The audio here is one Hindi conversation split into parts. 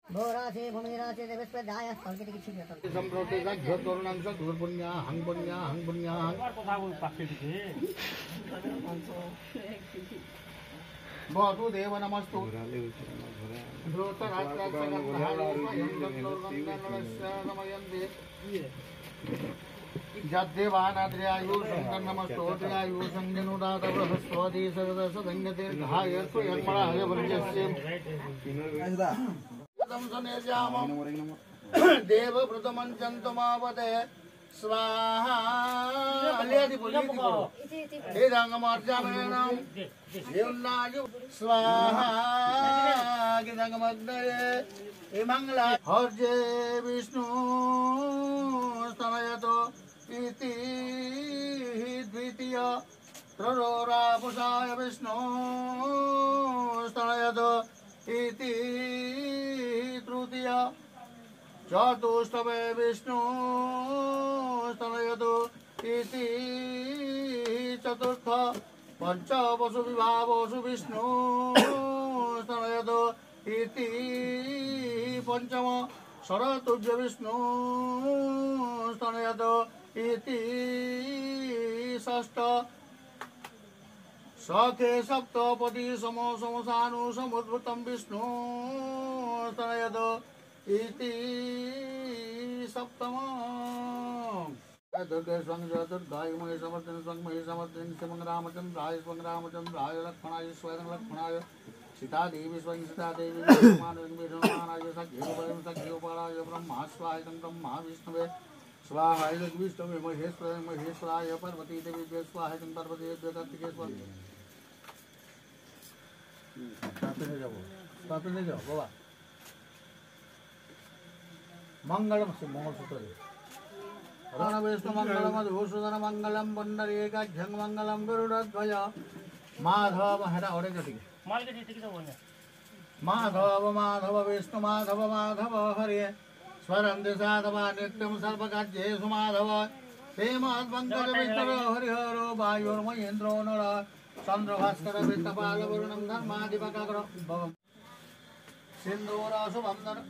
भोरासे भूमिरासे देवस्पदाय संकेत की छिपे तो संप्रोते का घोतोरणांश घोरपुण्या हंपुण्या हंपुण्या কথা বল পাখি দিকে बहु देव नमस्तु ध्रुतराष्ट्रमयन्ते जद्देवानाद्र्यायु शंकर नमस्तोद्र्यायु संजनुदात बृहस्पति सदसदंगते घायर्तु यन्मळाय वर्जस्य सनेजामं देवव्रतमञ्चन्तमावते स्वाहा अलियादि बोलिए करो हे रंगमार्जामेणं देवनायु स्वाहा गिदंगमग्नये हे मंगला हर्जे विष्णु स्तनयतो इति द्वितीय त्ररोरापुषाय विष्णु स्तनयतो इति तृतीय चतुष्टमे विष्णु स्तनयतो इति चतुर्थ पंच वसु विभावसु विष्णु स्तनयतो इति पंचम शरतुभ्य विष्णु स्तनयतो इति षष्ठ सखे सप्तपदी समो समसानु समुद्भूतं विष्णु स्तनयतो इति सप्तम दुर्गे स्वंग दुर्गाय महे समर्थिन स्वंग महे समर्थिन स्वंग रामचंद्राय लक्ष्मणाय स्वयं लक्ष्मणाय सीता देवी स्वयं सीता देवी विष्णुमानाय सख्योपालाय ब्रह्मा स्वाहाय ब्रह्मा विष्णुवे स्वाहाय विष्णुवे महेश्वराय पार्वती देवी स्वाहाय पार्वती देवी कार्तिकेय स्वाहा ताते जाओ बाबा मंगलम से मंगलसूत्र रणवेष्णु मंगलम मधुसूदन मंगलम पुंडरीकाक्षं मंगलम गरुड़ध्वज माधव हेरा और एक माल के ठीक तो बोलना माधव माधव विष्णु माधव माधव हरे स्वरं दिशाधवा नित्यं सर्वकार्येषु माधव ते महद्वंकज विष्णु हरिहरो वायुर्महेन्द्रो नर चंद्रभास्कर वृत्तपाल वरुणं धर्माधिपकाग्र सिंधूरा सुबंधन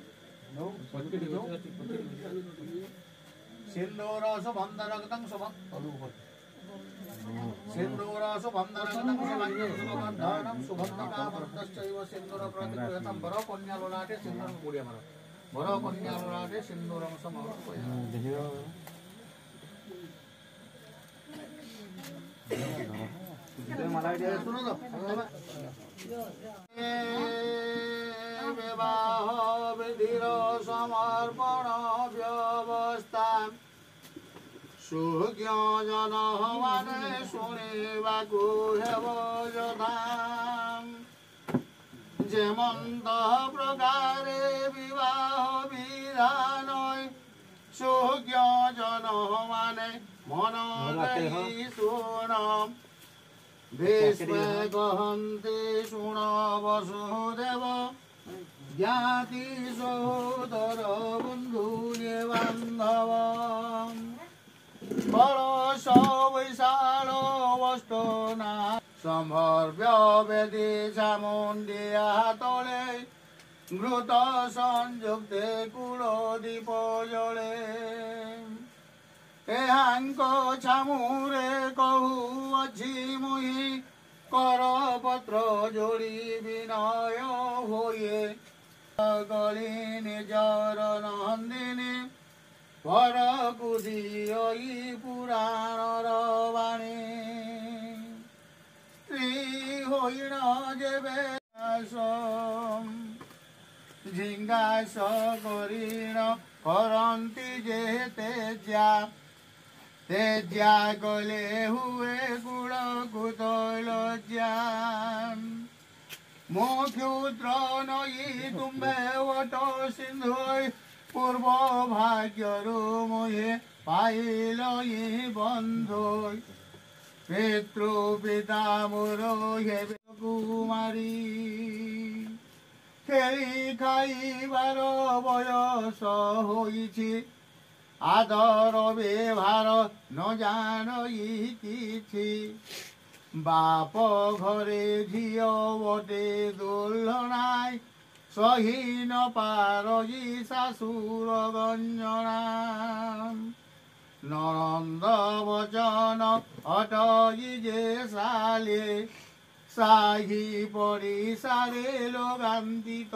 सिंदूरा सुबंधरगतं सुबं सिंदूरा सुबंधरगतं सुबंधनं सुबंधकामर्तश्चैव सिंदूर प्रतिकृतं बरो कन्यालोलाटे सिंदूरं गुडिया मरो बरो कन्यालोलाटे सिंदूरं समर्पयामि सुनो तो विवाह विधिर समर्पण व्यवस्था सुज्ञ जन माने शुणिबाकु हेब यथा जेमंत प्रकारे विवाह विधान सुज्ञ जन माने मन देहि शुण भीष्मे गहन्ति शुण वसुदेव ज्ञाति सहोदर बंधु बांधव कलश वैशाल वस्तुना संभर्व्य वेदी चामुंडिया तले घृत संयुक्ते कुलदीप जले एहांक छामुरे कहू अच्छी मुहि करपत्र जोड़ी विनय होए गली निजर नंदिनी पर कुदियई पुराण वाणी श्री होइण जेबे झिंगास करीण करंती जे तेजा गले हुए गुड़ कुतलज्जा मो क्षुद्र नई तुम्बे वट सिंधु पूर्व भाग्यरु मुहे पाइल बंधु पितृ पिता मोर हे कुमारी खेली खाइबार बयस होइछि आदर व्यवहार न जानई किछि बाप घरे झियो बटे दुल्हनाय सही न पारयी शाशुर गंजना नरंद वचन अटई जे साले साही पड़ी सारे लोगान्तित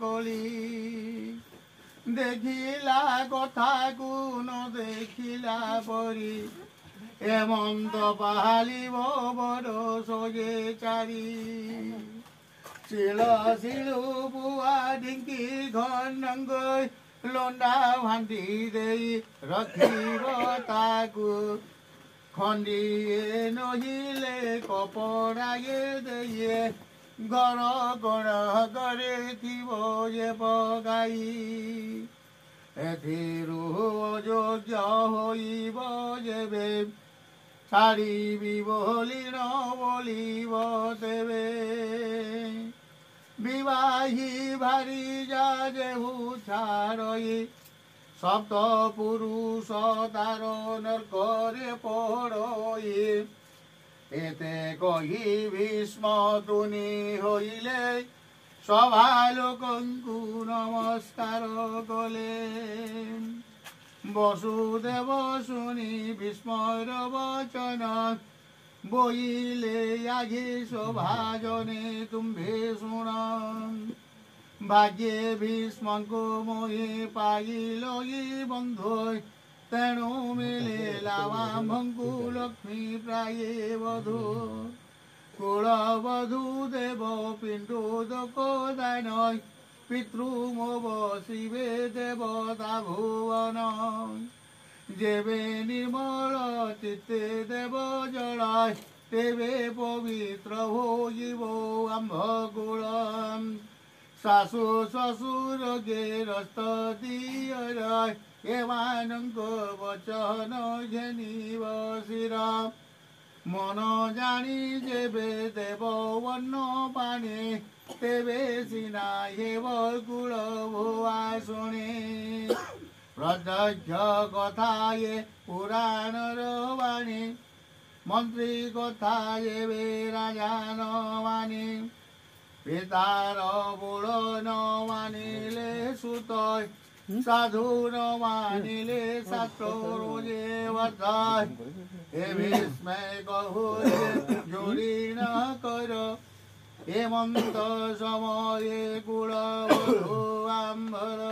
कली देखिला कथा को न देखिला परी एमंत पालिब बड़ सजे चारी शिला शिलु बुआ ढिंकी घनंग लोंडा भांडी दे रखिब ताकू खंडिए नहिले कपड़ाए दे घर गण करे थिब जे पगाई एथिरु अयोग्य होइब जेबे छाड़िबि बोली न बोलिब तेबे विवाही भारी जा जेहु छाड़ई सप्त पुरुष तार नरकरे पड़ई एते कही भीष्म तुनि होइले सभा लोकंकु नमस्कार कले वसुदेव शुनि भीष्मर वचन बोइले आगे सभाजने तुम्भे शुण भाग्ये भीष्म को मोहे पाइल बंधु तेणु मिले लावाम्भंकु लक्ष्मी प्राये वधू कुलवधू देव पिंडोदक दान पितृमोव शिवे देवता भुवन जेबे निर्मल चित्ते देव जलाय तेबे पवित्र होइब आम्भकुल शाशु शशुर गेरस्त दियर एवानंक वचन घेनिब शिर मन जानी जेबे देव वर्ण पाने तेबे सिना हेब कुल भुआ शुणे प्रत्यक्ष कथा ये पुराण वाणी मंत्री कथा ये राजान वाणी पितार बुड़ न मानिले सुत साधु न मानिले शास्त्रो जे वर्धाय हे भीष्म कहु जोड़ी न कर हेमंत समये कुलवधू आम्बर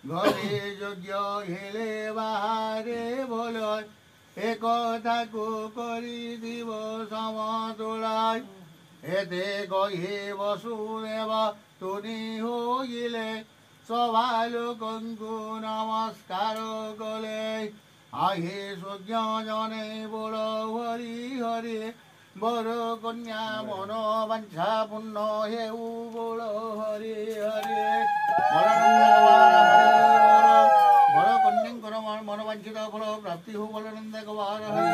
घरे यज्ञ हेले बाहरे भल एक को करी दिव समतुलाय एते कही वसुदेव तुनि होइले सभा लोकंकु नमस्कार कले आहे सुज्ञ जने बोल हरि हरि बर कन्या मन वांछा पुण्य हेउ बोल हरि हरि बर कन्यांकर मन वांछित फल प्राप्ति हो बोल नंद गवार हरि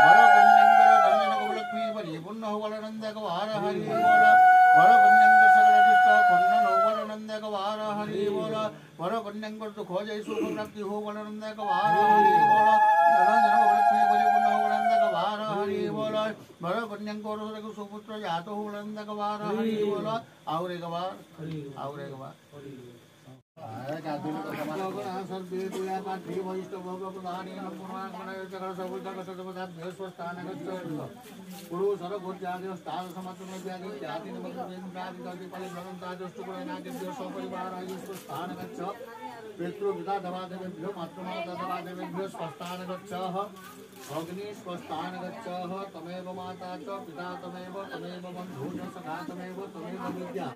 बर कन्यांकर धर्म लक्ष्मी परिपूर्ण हो बोल नंद गवार हरि बोल बर कन्यांकर सकल दुष्ट खंडन हो बोल नंद गवार हरि बोल बर कन्यांकर दुख जय सुख प्राप्ति हो बोल नंद गवार हरि बोल लक्ष्मी परिपूर्ण हो बोल नंद गवार हरि बोल बर कन्यांकर सुपुत्र जात हो बोल नंद गवार हरि बोल आउरे गवार आउरे गवार सर्वे तुयापाठी वैष्णव प्रधानी पुरु सर्वभूत्यादि स्थान समत्व जाति स्वपरिवार स्थान गच्छ पितृपिता दवादेवेभ्यो मातृमाता दवादेवेभ्यो स्वस्थान गच्छ अग्नि स्वस्थान गच्छ तमेव माता च पिता तमेव बन्धु च सखा तमेव विद्या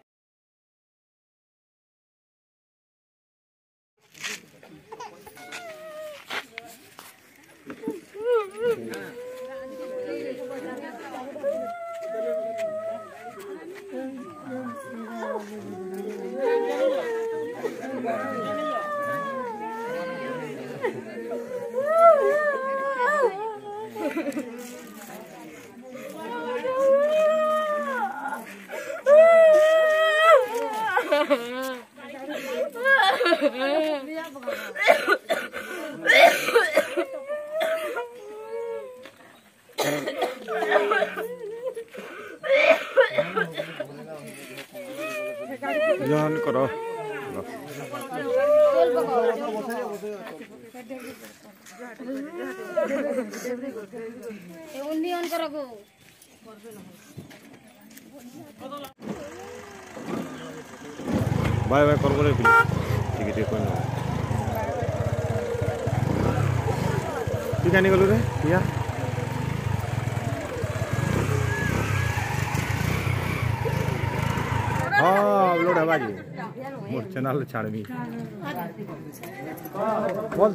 जॉन करो बाय बाय कर बोले ठीक है कोई ठीक है निकलो रे या हाँ अपलोड है बाजी मोर चैनल छाड़बी बोल